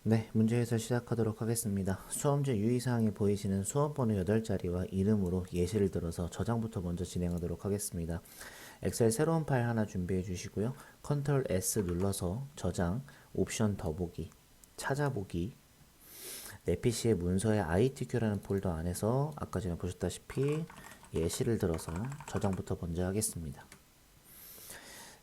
네, 문제 해설 시작하도록 하겠습니다. 수험제 유의사항에 보이시는 수험번호 8자리와 이름으로 예시를 들어서 저장부터 먼저 진행하도록 하겠습니다. 엑셀 새로운 파일 하나 준비해 주시고요. 컨트롤 S 눌러서 저장, 옵션 더보기, 찾아보기, 내 PC의 문서의 ITQ라는 폴더 안에서 아까 전에 보셨다시피 예시를 들어서 저장부터 먼저 하겠습니다.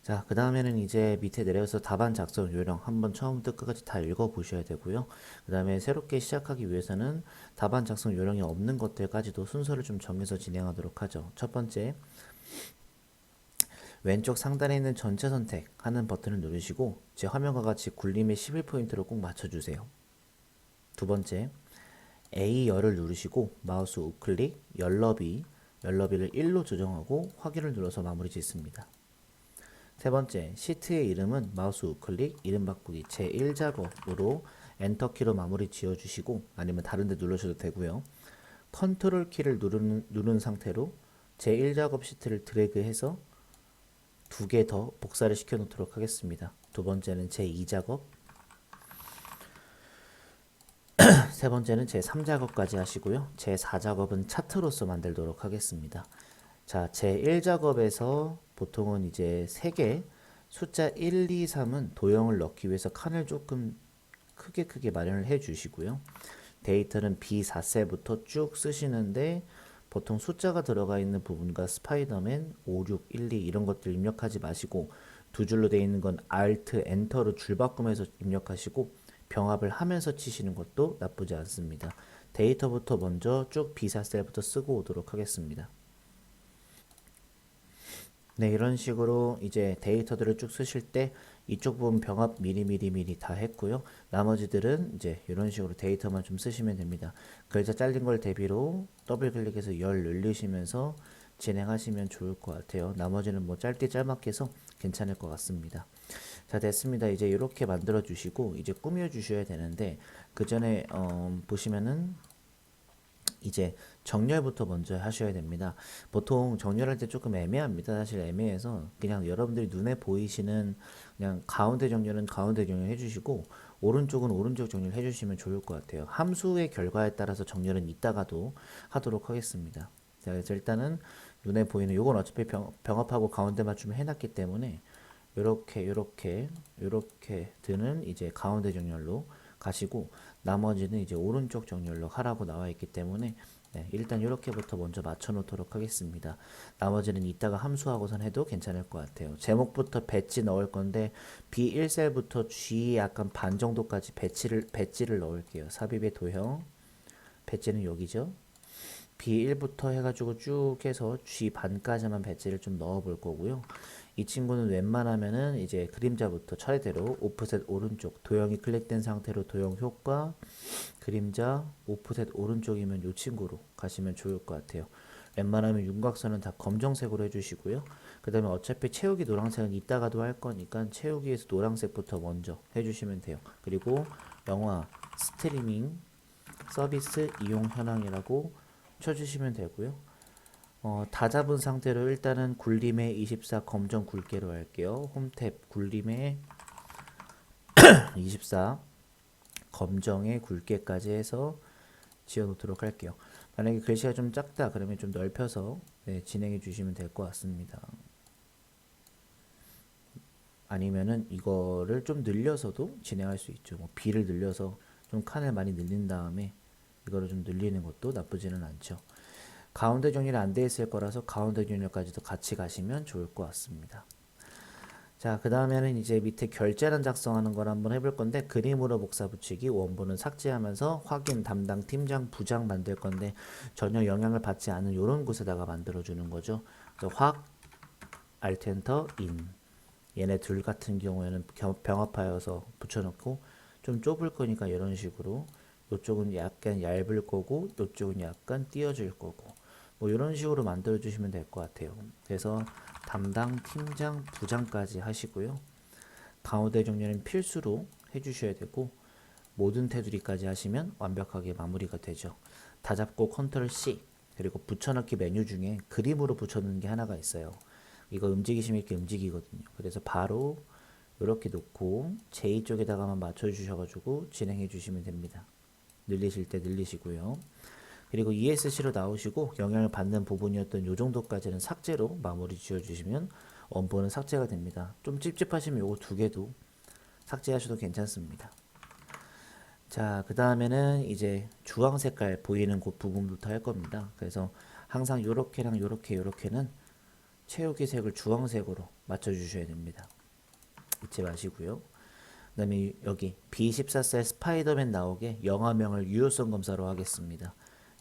자, 그 다음에는 이제 밑에 내려서 답안 작성 요령 한번 처음부터 끝까지 다 읽어보셔야 되고요. 그 다음에 새롭게 시작하기 위해서는 답안 작성 요령이 없는 것들까지도 순서를 좀 정해서 진행하도록 하죠. 첫 번째, 왼쪽 상단에 있는 전체 선택하는 버튼을 누르시고 제 화면과 같이 굴림의 11포인트로 꼭 맞춰주세요. 두 번째, A열을 누르시고 마우스 우클릭, 열너비를 1로 조정하고 확인을 눌러서 마무리 짓습니다. 세 번째, 시트의 이름은 마우스 우클릭, 이름 바꾸기 제1작업으로 엔터키로 마무리 지어주시고 아니면 다른 데 눌러셔도 되고요. 컨트롤 키를 누른 상태로 제1작업 시트를 드래그해서 두 개 더 복사를 시켜 놓도록 하겠습니다. 두 번째는 제2작업, 세 번째는 제3작업까지 하시고요. 제4작업은 차트로서 만들도록 하겠습니다. 자, 제1작업에서 보통은 이제 3개 숫자 1, 2, 3은 도형을 넣기 위해서 칸을 조금 크게 마련을 해 주시고요. 데이터는 B4셀부터 쭉 쓰시는데 보통 숫자가 들어가 있는 부분과 스파이더맨 5, 6, 1, 2 이런 것들 입력하지 마시고 두 줄로 되어 있는 건 Alt, Enter로 줄 바꾸면서 입력하시고 병합을 하면서 치시는 것도 나쁘지 않습니다. 데이터부터 먼저 쭉 B4셀부터 쓰고 오도록 하겠습니다. 네, 이런 식으로 이제 데이터들을 쭉 쓰실 때 이쪽 부분 병합 미리 다 했고요. 나머지들은 이제 이런 식으로 데이터만 좀 쓰시면 됩니다. 글자 잘린 걸 대비로 더블 클릭해서 열 늘리시면서 진행하시면 좋을 것 같아요. 나머지는 뭐 짧게 짤막게 해서 괜찮을 것 같습니다. 자, 됐습니다. 이제 이렇게 만들어 주시고 이제 꾸며 주셔야 되는데 그 전에 보시면은 이제 정렬부터 먼저 하셔야 됩니다. 보통 정렬할 때 조금 애매합니다. 사실 애매해서 그냥 여러분들이 눈에 보이시는 그냥 가운데 정렬은 가운데 정렬 해주시고 오른쪽은 오른쪽 정렬 해주시면 좋을 것 같아요. 함수의 결과에 따라서 정렬은 이따가도 하도록 하겠습니다. 자, 그래서 일단은 눈에 보이는 요건 어차피 병합하고 가운데 맞춤 해놨기 때문에 요렇게 드는 이제 가운데 정렬로 가시고 나머지는 이제 오른쪽 정렬로 하라고 나와 있기 때문에 네, 일단 이렇게부터 먼저 맞춰 놓도록 하겠습니다. 나머지는 이따가 함수하고선 해도 괜찮을 것 같아요. 제목부터 배지 넣을 건데 B1셀부터 G 약간 반 정도까지 배지를 넣을게요. 삽입의 도형 배지는 여기죠. B1부터 해가지고 쭉 해서 G 반까지만 배지를 좀 넣어 볼 거고요. 이 친구는 웬만하면은 이제 그림자부터 차례대로 오프셋 오른쪽 도형이 클릭된 상태로 도형 효과 그림자 오프셋 오른쪽이면 이 친구로 가시면 좋을 것 같아요. 웬만하면 윤곽선은 다 검정색으로 해주시고요. 그 다음에 어차피 채우기 노란색은 이따가도 할 거니까 채우기에서 노란색부터 먼저 해주시면 돼요. 그리고 영화 스트리밍 서비스 이용 현황이라고 쳐주시면 되고요. 다 잡은 상태로 일단은 굴림의 24 검정 굵게로 할게요. 홈탭 굴림의 24 검정의 굵게까지 해서 지어 놓도록 할게요. 만약에 글씨가 좀 작다 그러면 좀 넓혀서 네, 진행해 주시면 될 것 같습니다. 아니면은 이거를 좀 늘려서도 진행할 수 있죠. 뭐 B를 늘려서 좀 칸을 많이 늘린 다음에 이거를 좀 늘리는 것도 나쁘지는 않죠. 가운데 정렬이 안 돼 있을 거라서 가운데 정렬까지도 같이 가시면 좋을 것 같습니다. 자, 그 다음에는 이제 밑에 결제란 작성하는 걸 한번 해볼 건데 그림으로 복사 붙이기 원본은 삭제하면서 확인 담당 팀장 부장 만들 건데 전혀 영향을 받지 않은 이런 곳에다가 만들어 주는 거죠. 그래서 확 Alt Enter in 얘네 둘 같은 경우에는 병합하여서 붙여놓고 좀 좁을 거니까 이런 식으로 이쪽은 약간 얇을 거고 이쪽은 약간 띄어질 거고 뭐 이런 식으로 만들어 주시면 될 것 같아요. 그래서 담당 팀장 부장까지 하시고요. 가운데 정렬은 필수로 해주셔야 되고 모든 테두리까지 하시면 완벽하게 마무리가 되죠. 다 잡고 컨트롤 C 그리고 붙여넣기 메뉴 중에 그림으로 붙여넣는 게 하나가 있어요. 이거 움직이시면 이렇게 움직이거든요. 그래서 바로 이렇게 놓고 J 쪽에다가만 맞춰 주셔가지고 진행해 주시면 됩니다. 늘리실 때 늘리시고요. 그리고 ESC로 나오시고 영향을 받는 부분이었던 요 정도까지는 삭제로 마무리 지어주시면 원본은 삭제가 됩니다. 좀 찝찝하시면 요거 두 개도 삭제하셔도 괜찮습니다. 자, 그 다음에는 이제 주황 색깔 보이는 곳 부분부터 할 겁니다. 그래서 항상 요렇게랑 요렇게는 채우기 색을 주황색으로 맞춰주셔야 됩니다. 잊지 마시고요. 그 다음에 여기 B14셀 스파이더맨 나오게 영화명을 유효성 검사로 하겠습니다.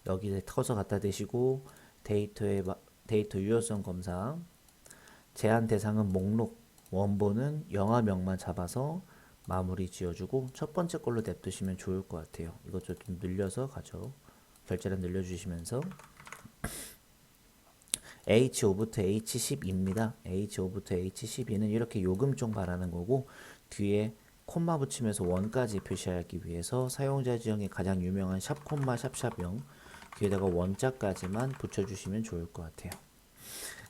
여기에 커서 갖다 대시고 데이터 유효성 검사, 제한 대상은 목록, 원본은 영화명만 잡아서 마무리 지어주고 첫 번째 걸로 냅두시면 좋을 것 같아요. 이것 좀 늘려서 가죠. 결제량 늘려주시면서 H5부터 H12입니다. H5부터 H12는 이렇게 요금종 바라는 거고 뒤에 콤마 붙이면서 원까지 표시하기 위해서 사용자 지형에 가장 유명한 샵 콤마 샵샵0 뒤에다가 원자까지만 붙여주시면 좋을 것 같아요.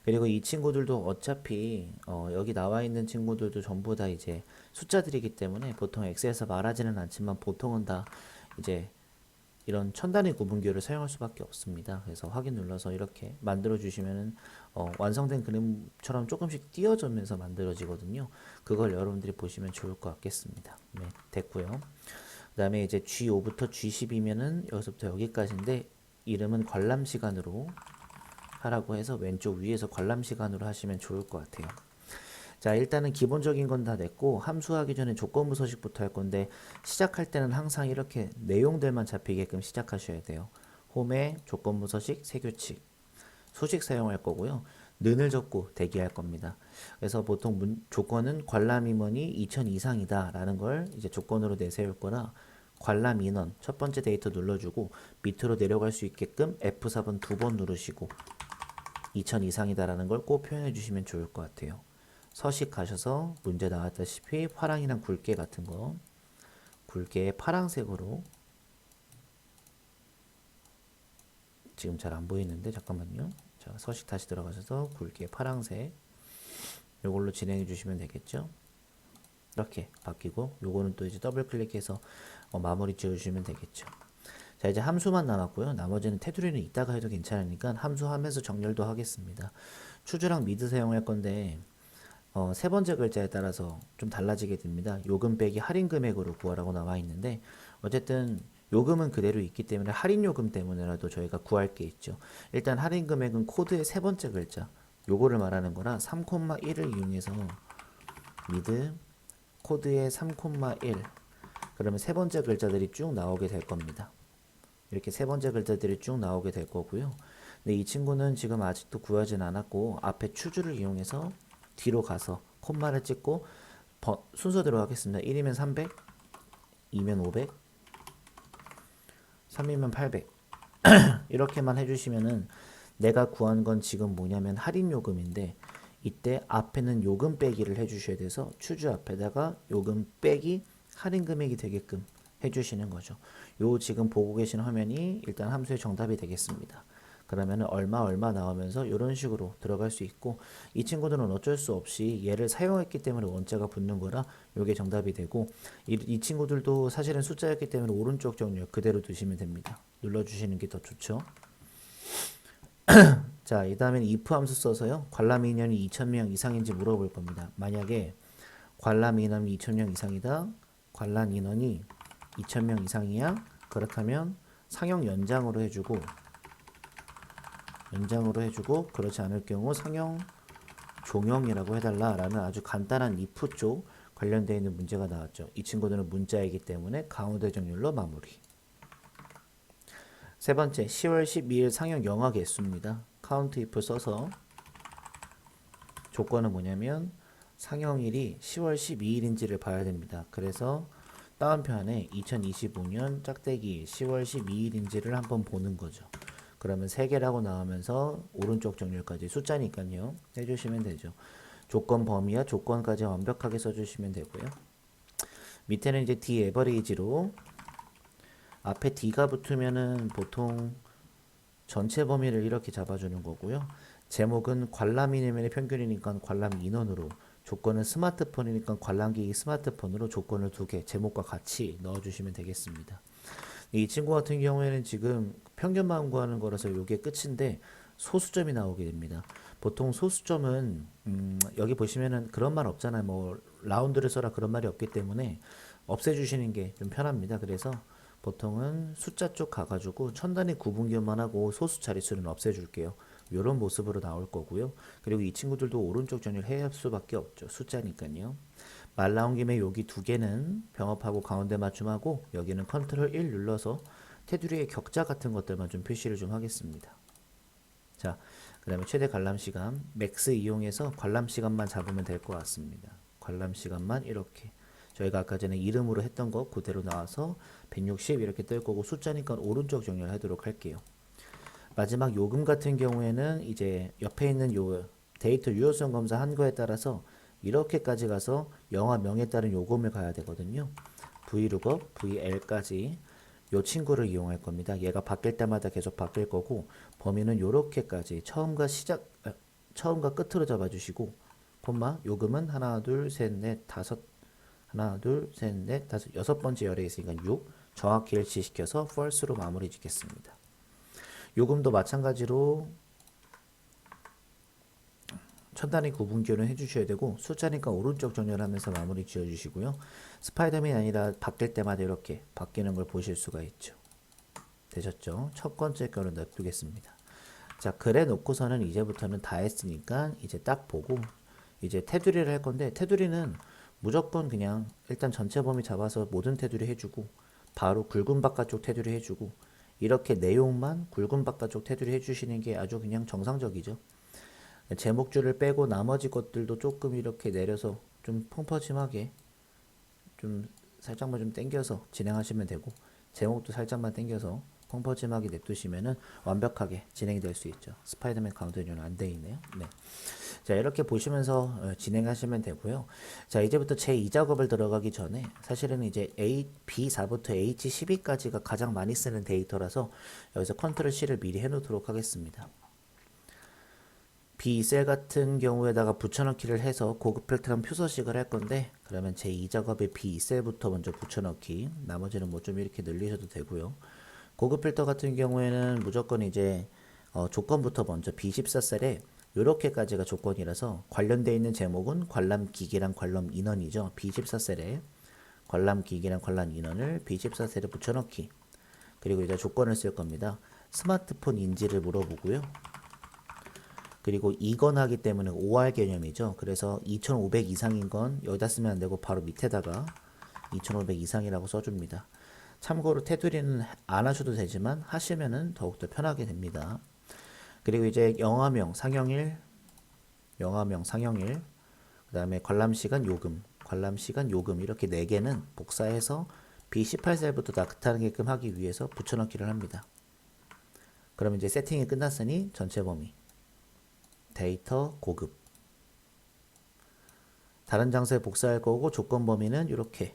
그리고 이 친구들도 어차피 여기 나와 있는 친구들도 전부 다 이제 숫자들이기 때문에 보통 엑셀에서 말하지는 않지만 보통은 다 이제 이런 천 단위 구분기호를 사용할 수밖에 없습니다. 그래서 확인 눌러서 이렇게 만들어 주시면은 완성된 그림처럼 조금씩 띄어지면서 만들어지거든요. 그걸 여러분들이 보시면 좋을 것 같겠습니다. 네, 됐고요. 그 다음에 이제 G5부터 G10이면은 여기서부터 여기까지인데 이름은 관람 시간으로 하라고 해서 왼쪽 위에서 관람 시간으로 하시면 좋을 것 같아요. 자, 일단은 기본적인 건 다 냈고 함수하기 전에 조건부 서식부터 할 건데 시작할 때는 항상 이렇게 내용들만 잡히게끔 시작하셔야 돼요. 홈에 조건부 서식 세규칙 수식 사용할 거고요. 는을 적고 대기할 겁니다. 그래서 보통 조건은 관람 인원이 2000 이상이다 라는 걸 이제 조건으로 내세울 거라 관람 인원 첫 번째 데이터 눌러주고 밑으로 내려갈 수 있게끔 F4번 두 번 누르시고 2000 이상이다라는 걸 꼭 표현해 주시면 좋을 것 같아요. 서식 가셔서 문제 나왔다시피 화랑이랑 굵게 같은 거 굵게 파랑색으로 지금 잘 안 보이는데 잠깐만요. 자, 서식 다시 들어가셔서 굵게 파랑색 요걸로 진행해 주시면 되겠죠. 이렇게 바뀌고 요거는 또 이제 더블 클릭해서 마무리 지어 주시면 되겠죠. 자, 이제 함수만 남았고요. 나머지는 테두리는 이따가 해도 괜찮으니까 함수 하면서 정렬도 하겠습니다. 추주랑 미드 사용할 건데 세 번째 글자에 따라서 좀 달라지게 됩니다. 요금 빼기 할인 금액으로 구하라고 나와 있는데 어쨌든 요금은 그대로 있기 때문에 할인 요금 때문에라도 저희가 구할 게 있죠. 일단 할인 금액은 코드의 세 번째 글자 요거를 말하는 거라 3,1을 이용해서 미드 코드의 3,1 그러면 세 번째 글자들이 쭉 나오게 될 겁니다. 이렇게 세 번째 글자들이 쭉 나오게 될 거고요. 근데 이 친구는 지금 아직도 구하진 않았고 앞에 추주를 이용해서 뒤로 가서 콤마를 찍고 순서대로 하겠습니다. 1이면 300, 2면 500, 3이면 800 이렇게만 해주시면은 내가 구한 건 지금 뭐냐면 할인 요금인데 이때 앞에는 요금 빼기를 해주셔야 돼서 추주 앞에다가 요금 빼기 할인 금액이 되게끔 해주시는 거죠. 요 지금 보고 계신 화면이 일단 함수의 정답이 되겠습니다. 그러면 얼마 나오면서 이런 식으로 들어갈 수 있고 이 친구들은 어쩔 수 없이 얘를 사용했기 때문에 원자가 붙는 거라 이게 정답이 되고 이 친구들도 사실은 숫자였기 때문에 오른쪽 정렬 그대로 두시면 됩니다. 눌러주시는 게 더 좋죠. 자, 이 다음에는 if 함수 써서요. 관람 인원이 2000명 이상인지 물어볼 겁니다. 만약에 관람 인원이 2000명 이상이다. 관람 인원이 2000명 이상이야. 그렇다면 상용 연장으로 해주고 그렇지 않을 경우 상용 종용이라고 해달라라는 아주 간단한 if 쪽 관련되어 있는 문제가 나왔죠. 이 친구들은 문자이기 때문에 가운데 정렬로 마무리. 세 번째 10월 12일 상용 영화 개수입니다. count if 써서 조건은 뭐냐면 상영일이 10월 12일인지를 봐야 됩니다. 그래서 다운표안에 2025년 짝대기 10월 12일인지를 한번 보는 거죠. 그러면 3개라고 나오면서 오른쪽 정렬까지 숫자니까요. 해주시면 되죠. 조건 범위와 조건까지 완벽하게 써주시면 되고요. 밑에는 이제 D 에버리지로 앞에 D가 붙으면은 보통 전체 범위를 이렇게 잡아주는 거고요. 제목은 관람 인원의 평균이니까 관람 인원으로 조건은 스마트폰이니까 관람기기 스마트폰으로 조건을 두 개, 제목과 같이 넣어주시면 되겠습니다. 이 친구 같은 경우에는 지금 평균만 구하는 거라서 이게 끝인데 소수점이 나오게 됩니다. 보통 소수점은 여기 보시면은 그런 말 없잖아요. 뭐 라운드를 써라 그런 말이 없기 때문에 없애주시는 게 좀 편합니다. 그래서 보통은 숫자 쪽 가가지고 천 단위 구분기만 하고 소수 자릿수는 없애줄게요. 이런 모습으로 나올 거고요. 그리고 이 친구들도 오른쪽 전열 해야 할 수밖에 없죠. 숫자니까요. 말 나온 김에 여기 두 개는 병합하고 가운데 맞춤하고 여기는 컨트롤 1 눌러서 테두리의 격자 같은 것들만 좀 표시를 좀 하겠습니다. 자, 그 다음에 최대 관람 시간 맥스 이용해서 관람 시간만 잡으면 될 것 같습니다. 관람 시간만 이렇게 저희가 아까 전에 이름으로 했던 거 그대로 나와서 160 이렇게 뜰 거고 숫자니까 오른쪽 정렬하도록 할게요. 마지막 요금 같은 경우에는 이제 옆에 있는 요 데이터 유효성 검사 한 거에 따라서 이렇게까지 가서 영화명에 따른 요금을 가야 되거든요. Vlookup, VL까지 요 친구를 이용할 겁니다. 얘가 바뀔 때마다 계속 바뀔 거고 범위는 요렇게까지 처음과 끝으로 잡아주시고 콤마 요금은 하나 둘셋넷 다섯 하나 둘셋넷 다섯 여섯 번째 열에 있으니까 6 정확히 일치시켜서 false로 마무리 짓겠습니다. 요금도 마찬가지로 천 단위 구분기호는 해주셔야 되고 숫자니까 오른쪽 정렬하면서 마무리 지어주시고요. 스파이더맨이 아니라 바뀔 때마다 이렇게 바뀌는 걸 보실 수가 있죠. 되셨죠? 첫 번째 거를 놔두겠습니다. 자, 그래 놓고서는 이제부터는 다 했으니까 이제 딱 보고 이제 테두리를 할 건데 테두리는 무조건 그냥 일단 전체 범위 잡아서 모든 테두리 해주고 바로 굵은 바깥쪽 테두리 해주고 이렇게 내용만 굵은 바깥쪽 테두리 해주시는 게 아주 그냥 정상적이죠. 제목줄을 빼고 나머지 것들도 조금 이렇게 내려서 좀 펑퍼짐하게 좀 살짝만 좀 당겨서 진행하시면 되고 제목도 살짝만 당겨서 펑퍼짐하게 냅두시면은 완벽하게 진행이 될 수 있죠. 스파이더맨 카운트는 안 돼 있네요. 네. 자, 이렇게 보시면서 진행하시면 되고요. 자, 이제부터 제2 작업을 들어가기 전에 사실은 이제 B4부터 H12까지가 가장 많이 쓰는 데이터라서 여기서 컨트롤 C를 미리 해놓도록 하겠습니다. B셀 같은 경우에다가 붙여넣기를 해서 고급 필터랑 표서식을 할 건데 그러면 제2 작업에 B셀부터 먼저 붙여넣기 나머지는 뭐 좀 이렇게 늘리셔도 되고요. 고급 필터 같은 경우에는 무조건 이제 조건부터 먼저 B14셀에 요렇게까지가 조건이라서 관련되어 있는 제목은 관람 기기랑 관람 인원이죠. B14셀에 관람 기기랑 관람 인원을 B14셀에 붙여넣기 그리고 이제 조건을 쓸 겁니다. 스마트폰 인지를 물어보고요. 그리고 이건 하기 때문에 OR 개념이죠. 그래서 2500 이상인 건 여기다 쓰면 안 되고 바로 밑에다가 2500 이상이라고 써줍니다. 참고로 테두리는 안 하셔도 되지만 하시면은 더욱더 편하게 됩니다. 그리고 이제 영화명, 상영일, 영화명, 상영일, 그 다음에 관람시간, 요금, 관람시간, 요금 이렇게 4개는 복사해서 B18셀부터 나타나게끔 하기 위해서 붙여넣기를 합니다. 그럼 이제 세팅이 끝났으니 전체 범위 데이터 고급 다른 장소에 복사할 거고 조건 범위는 이렇게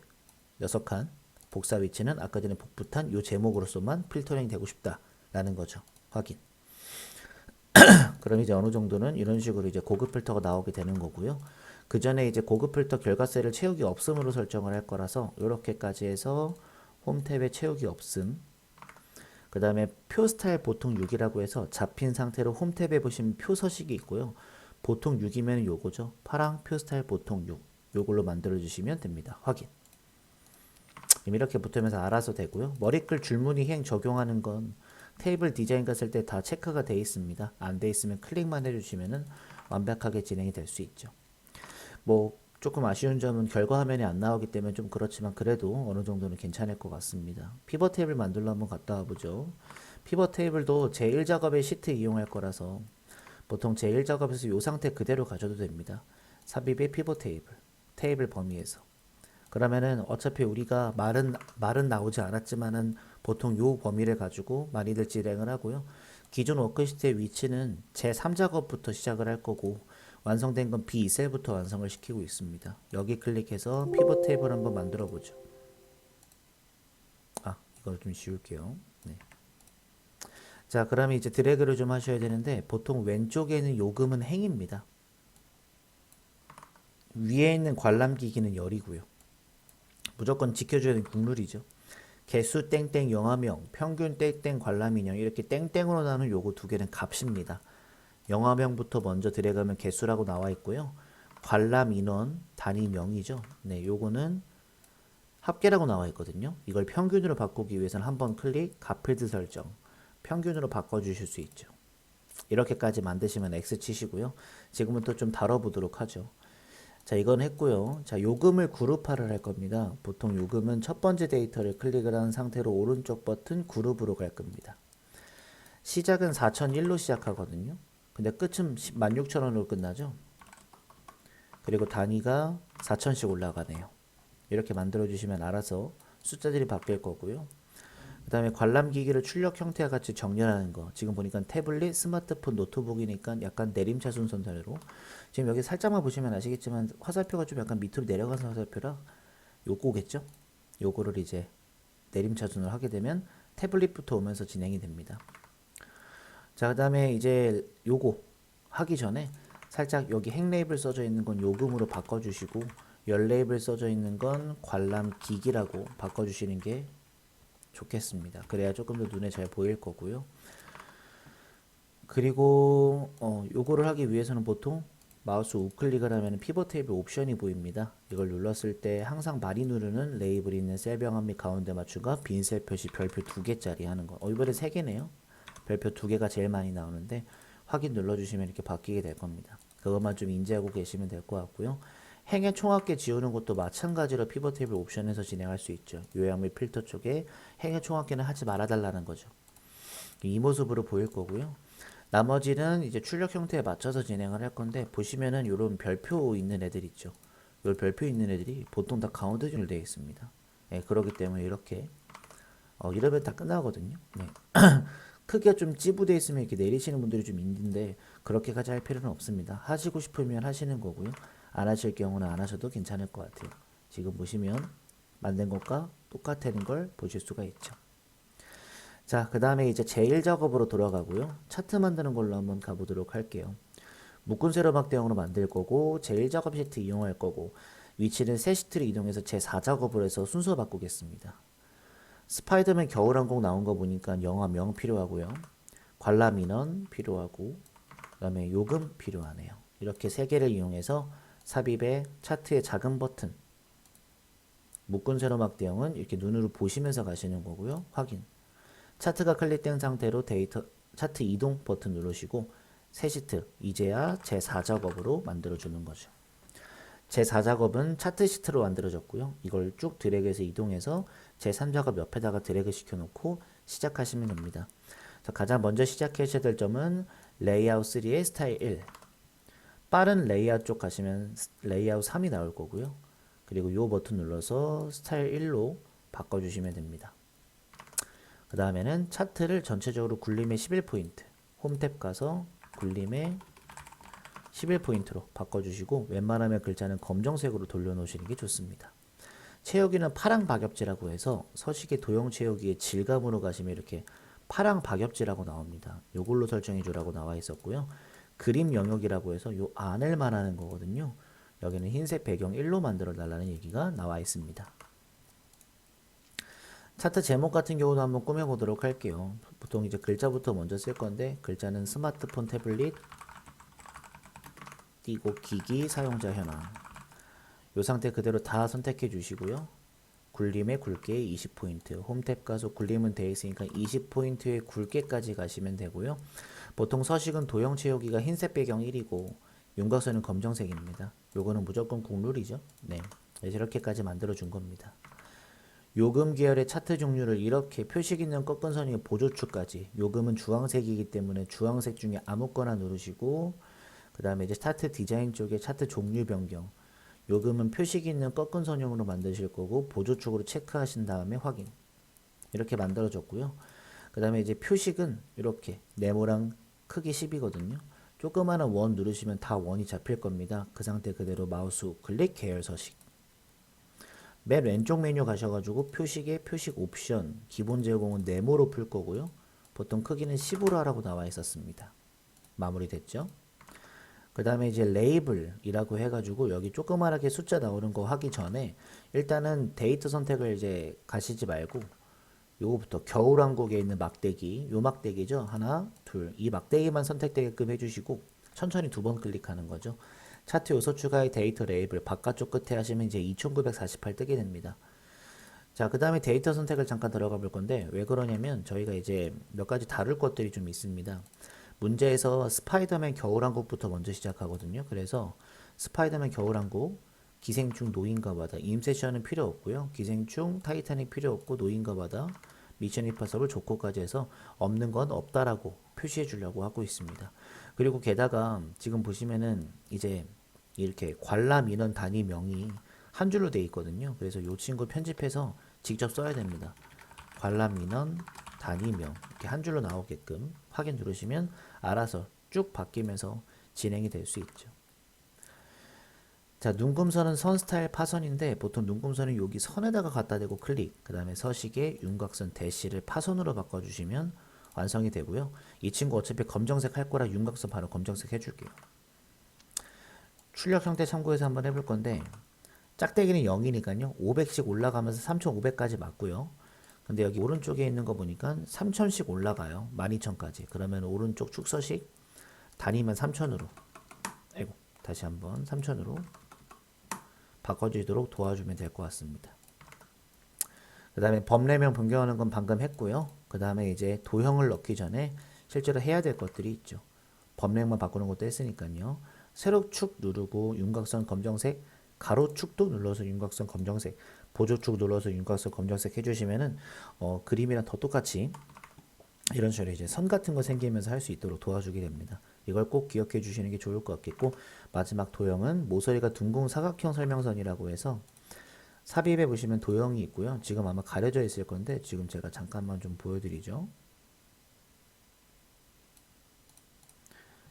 6칸 복사 위치는 아까 전에 복붙한 요 제목으로서만 필터링 되고 싶다 라는 거죠. 확인. 그럼 이제 어느 정도는 이런 식으로 이제 고급 필터가 나오게 되는 거고요. 그 전에 이제 고급 필터 결과셀을 채우기 없음으로 설정을 할 거라서 이렇게까지 해서 홈 탭에 채우기 없음. 그 다음에 표 스타일 보통 6이라고 해서 잡힌 상태로 홈 탭에 보시면 표 서식이 있고요. 보통 6이면 요거죠. 파랑 표 스타일 보통 6 요걸로 만들어 주시면 됩니다. 확인. 이렇게 붙으면서 알아서 되고요. 머리글 줄무늬 행 적용하는 건 테이블 디자인 갔을 때 다 체크가 되어 있습니다. 안 되어 있으면 클릭만 해주시면 완벽하게 진행이 될 수 있죠. 뭐 조금 아쉬운 점은 결과 화면이 안 나오기 때문에 좀 그렇지만 그래도 어느 정도는 괜찮을 것 같습니다. 피벗 테이블 만들러 한번 갔다 와보죠. 피벗 테이블도 제1 작업에 시트 이용할 거라서 보통 제1 작업에서 이 상태 그대로 가져도 됩니다. 삽입의 피벗 테이블, 테이블 범위에서. 그러면은 어차피 우리가 말은 나오지 않았지만은 보통 요 범위를 가지고 많이들 진행을 하고요. 기존 워크시트의 위치는 제3작업부터 시작을 할 거고 완성된 건 B2셀부터 완성을 시키고 있습니다. 여기 클릭해서 피벗 테이블 한번 만들어 보죠. 이걸 좀 지울게요. 네. 자, 그러면 이제 드래그를 좀 하셔야 되는데 보통 왼쪽에는 요금은 행입니다. 위에 있는 관람기기는 열이고요. 무조건 지켜줘야 되는 국룰이죠. 개수 땡땡 영화명, 평균 땡땡 관람인형 이렇게 땡땡으로 나눈 요거 두 개는 값입니다. 영화명부터 먼저 들어가면 개수라고 나와 있고요. 관람인원 단위명이죠. 네, 요거는 합계라고 나와 있거든요. 이걸 평균으로 바꾸기 위해서는 한번 클릭, 값필드 설정, 평균으로 바꿔주실 수 있죠. 이렇게까지 만드시면 X 치시고요. 지금은 또 좀 다뤄보도록 하죠. 자, 이건 했고요. 자, 요금을 그룹화를 할 겁니다. 보통 요금은 첫 번째 데이터를 클릭을 한 상태로 오른쪽 버튼 그룹으로 갈 겁니다. 시작은 4001로 시작하거든요. 근데 끝은 16,000원으로 끝나죠. 그리고 단위가 4,000씩 올라가네요. 이렇게 만들어 주시면 알아서 숫자들이 바뀔 거고요. 그 다음에 관람기기를 출력 형태와 같이 정렬하는 거. 지금 보니까 태블릿, 스마트폰, 노트북이니까 약간 내림차순 선상으로. 지금 여기 살짝만 보시면 아시겠지만 화살표가 좀 약간 밑으로 내려가는 화살표라 요거겠죠? 요거를 이제 내림차순을 하게 되면 태블릿부터 오면서 진행이 됩니다. 자, 그 다음에 이제 요거 하기 전에 살짝 여기 행 레이블 써져 있는 건 요금으로 바꿔주시고 열 레이블 써져 있는 건 관람기기라고 바꿔주시는 게 좋겠습니다. 그래야 조금 더 눈에 잘 보일 거고요. 그리고 요거를 하기 위해서는 보통 마우스 우클릭을 하면 피벗 테이블 옵션이 보입니다. 이걸 눌렀을 때 항상 많이 누르는 레이블이 있는 셀 병합 및 가운데 맞춤과 빈 셀 표시 별표 2개짜리 하는 거. 이번에 3개네요. 별표 2개가 제일 많이 나오는데 확인 눌러주시면 이렇게 바뀌게 될 겁니다. 그것만 좀 인지하고 계시면 될 것 같고요. 행의 총합계 지우는 것도 마찬가지로 피벗 테이블 옵션에서 진행할 수 있죠. 요약 및 필터 쪽에 행의 총합계는 하지 말아달라는 거죠. 이 모습으로 보일 거고요. 나머지는 이제 출력 형태에 맞춰서 진행을 할 건데 보시면은 이런 별표 있는 애들 있죠. 이 별표 있는 애들이 보통 다 가운데 준으로 되어 있습니다. 네, 그렇기 때문에 이렇게 이러면 다 끝나거든요. 네. 크기가 좀 찌부되어 있으면 이렇게 내리시는 분들이 좀 있는데 그렇게까지 할 필요는 없습니다. 하시고 싶으면 하시는 거고요. 안 하실 경우는 안 하셔도 괜찮을 것 같아요. 지금 보시면 만든 것과 똑같다는 걸 보실 수가 있죠. 자, 그 다음에 이제 제1 작업으로 돌아가고요. 차트 만드는 걸로 한번 가보도록 할게요. 묶은 세로막 대형으로 만들 거고 제1 작업 시트 이용할 거고 위치는 새 시트를 이동해서 제4 작업을 해서 순서 바꾸겠습니다. 스파이더맨 겨울왕국 나온 거 보니까 영화명 필요하고요. 관람 인원 필요하고 그 다음에 요금 필요하네요. 이렇게 세 개를 이용해서 삽입의 차트의 작은 버튼 묶은 세로막 대형은 이렇게 눈으로 보시면서 가시는 거고요. 확인. 차트가 클릭된 상태로 데이터 차트 이동 버튼 누르시고 새 시트 이제야 제4작업으로 만들어주는 거죠. 제4작업은 차트 시트로 만들어졌고요. 이걸 쭉 드래그해서 이동해서 제3작업 옆에다가 드래그 시켜놓고 시작하시면 됩니다. 가장 먼저 시작하셔야 될 점은 레이아웃 3의 스타일 1 빠른 레이아웃 쪽 가시면 레이아웃 3이 나올 거고요. 그리고 이 버튼 눌러서 스타일 1로 바꿔주시면 됩니다. 그 다음에는 차트를 전체적으로 굴림의 11포인트 홈탭 가서 굴림의 11포인트로 바꿔주시고 웬만하면 글자는 검정색으로 돌려놓으시는 게 좋습니다. 채우기는 파랑 박엽지라고 해서 서식의 도형 채우기의 질감으로 가시면 이렇게 파랑 박엽지라고 나옵니다. 요걸로 설정해 주라고 나와 있었고요. 그림 영역이라고 해서 요 안을 말하는 거거든요. 여기는 흰색 배경 1로 만들어 달라는 얘기가 나와 있습니다. 차트 제목 같은 경우도 한번 꾸며보도록 할게요. 보통 이제 글자부터 먼저 쓸 건데 글자는 스마트폰, 태블릿, 띄고 기기, 사용자 현황 이 상태 그대로 다 선택해 주시고요. 굴림의 굵게 20포인트 홈탭 가서 굴림은 되어 있으니까 20포인트의 굵게까지 가시면 되고요. 보통 서식은 도형 채우기가 흰색 배경 1이고 윤곽선은 검정색입니다. 요거는 무조건 국룰이죠. 네, 이렇게까지 만들어 준 겁니다. 요금 계열의 차트 종류를 이렇게 표식 있는 꺾은 선이 보조축까지 요금은 주황색이기 때문에 주황색 중에 아무거나 누르시고 그 다음에 이제 차트 디자인 쪽에 차트 종류 변경 요금은 표식 있는 꺾은 선형으로 만드실 거고 보조축으로 체크하신 다음에 확인 이렇게 만들어졌고요. 그 다음에 이제 표식은 이렇게 네모랑 크기 10이거든요. 조그마한 원 누르시면 다 원이 잡힐 겁니다. 그 상태 그대로 마우스 우클릭 계열 서식 맨 왼쪽 메뉴 가셔가지고 표식에 표식 옵션 기본 제공은 네모로 풀 거고요. 보통 크기는 10으로 하라고 나와 있었습니다. 마무리됐죠? 그 다음에 이제 레이블이라고 해가지고 여기 조그맣게 숫자 나오는 거 하기 전에 일단은 데이터 선택을 이제 가시지 말고 요거부터 겨울왕국에 있는 막대기, 요 막대기죠. 하나, 둘, 이 막대기만 선택되게끔 해주시고 천천히 두 번 클릭하는 거죠. 차트 요소 추가의 데이터 레이블 바깥쪽 끝에 하시면 이제 2948 뜨게 됩니다. 자, 그 다음에 데이터 선택을 잠깐 들어가 볼 건데 왜 그러냐면 저희가 이제 몇 가지 다룰 것들이 좀 있습니다. 문제에서 스파이더맨 겨울왕국부터 먼저 시작하거든요. 그래서 스파이더맨 겨울왕국 기생충 노인과 바다 임세션은 필요 없고요. 기생충 타이타닉 필요 없고 노인과 바다 미션 임파서블 조커까지 해서 없는 건 없다라고 표시해 주려고 하고 있습니다. 그리고 게다가 지금 보시면은 이제 이렇게 관람 인원 단위명이 한 줄로 되어 있거든요. 그래서 이 친구 편집해서 직접 써야 됩니다. 관람 인원 단위명 이렇게 한 줄로 나오게끔 확인 누르시면 알아서 쭉 바뀌면서 진행이 될 수 있죠. 자, 눈금선은 선 스타일 파선인데 보통 눈금선은 여기 선에다가 갖다 대고 클릭, 그 다음에 서식에 윤곽선 대시를 파선으로 바꿔주시면 완성이 되고요. 이 친구 어차피 검정색 할 거라 윤곽선 바로 검정색 해줄게요. 출력 형태 참고해서 한번 해볼 건데 짝대기는 0이니까요. 500씩 올라가면서 3500까지 맞고요. 근데 여기 오른쪽에 있는 거 보니까 3000씩 올라가요. 12000까지. 그러면 오른쪽 축서식 단위만 3000으로 아이고 다시 한번 3000으로 바꿔주도록 도와주면 될 것 같습니다. 그 다음에 범례명 변경하는 건 방금 했고요. 그 다음에 이제 도형을 넣기 전에 실제로 해야 될 것들이 있죠. 범례만 바꾸는 것도 했으니까요. 세로축 누르고 윤곽선 검정색, 가로축도 눌러서 윤곽선 검정색, 보조축 눌러서 윤곽선 검정색 해주시면은 그림이랑 더 똑같이 이런 식으로 이제 선 같은 거 생기면서 할 수 있도록 도와주게 됩니다. 이걸 꼭 기억해 주시는 게 좋을 것 같겠고, 마지막 도형은 모서리가 둥근 사각형 설명선이라고 해서 삽입에 보시면 도형이 있고요. 지금 아마 가려져 있을 건데 지금 제가 잠깐만 좀 보여드리죠.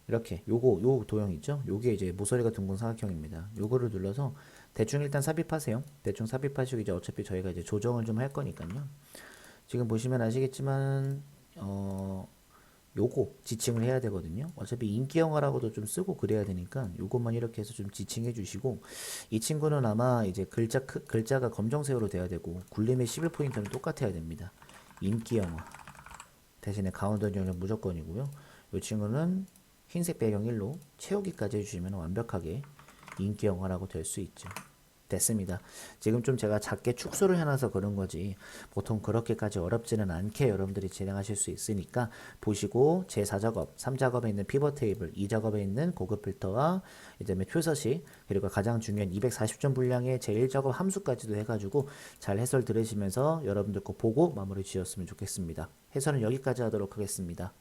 이렇게 요 도형 있죠? 요게 이제 모서리가 둥근 사각형입니다. 요거를 눌러서 대충 일단 삽입하세요. 대충 삽입하시고 이제 어차피 저희가 이제 조정을 좀 할 거니까요. 지금 보시면 아시겠지만 요거 지칭을 해야 되거든요. 어차피 인기 영어라고도 좀 쓰고 그래야 되니까 요것만 이렇게 해서 좀 지칭해 주시고, 이 친구는 아마 이제 글자가 검정색으로 돼야 되고 굴림의 11포인트는 똑같아야 됩니다. 인기 영어 대신에 가운데 영역 무조건이고요. 이 친구는 흰색 배경 1로 채우기까지 해주시면 완벽하게 인기 영어라고 될 수 있죠. 됐습니다. 지금 좀 제가 작게 축소를 해놔서 그런 거지 보통 그렇게까지 어렵지는 않게 여러분들이 진행하실 수 있으니까 보시고 제4작업, 3작업에 있는 피벗 테이블, 2작업에 있는 고급 필터와 이제 표서식, 그리고 가장 중요한 240점 분량의 제1작업 함수까지도 해가지고 잘 해설 들으시면서 여러분들 거 보고 마무리 지었으면 좋겠습니다. 해설은 여기까지 하도록 하겠습니다.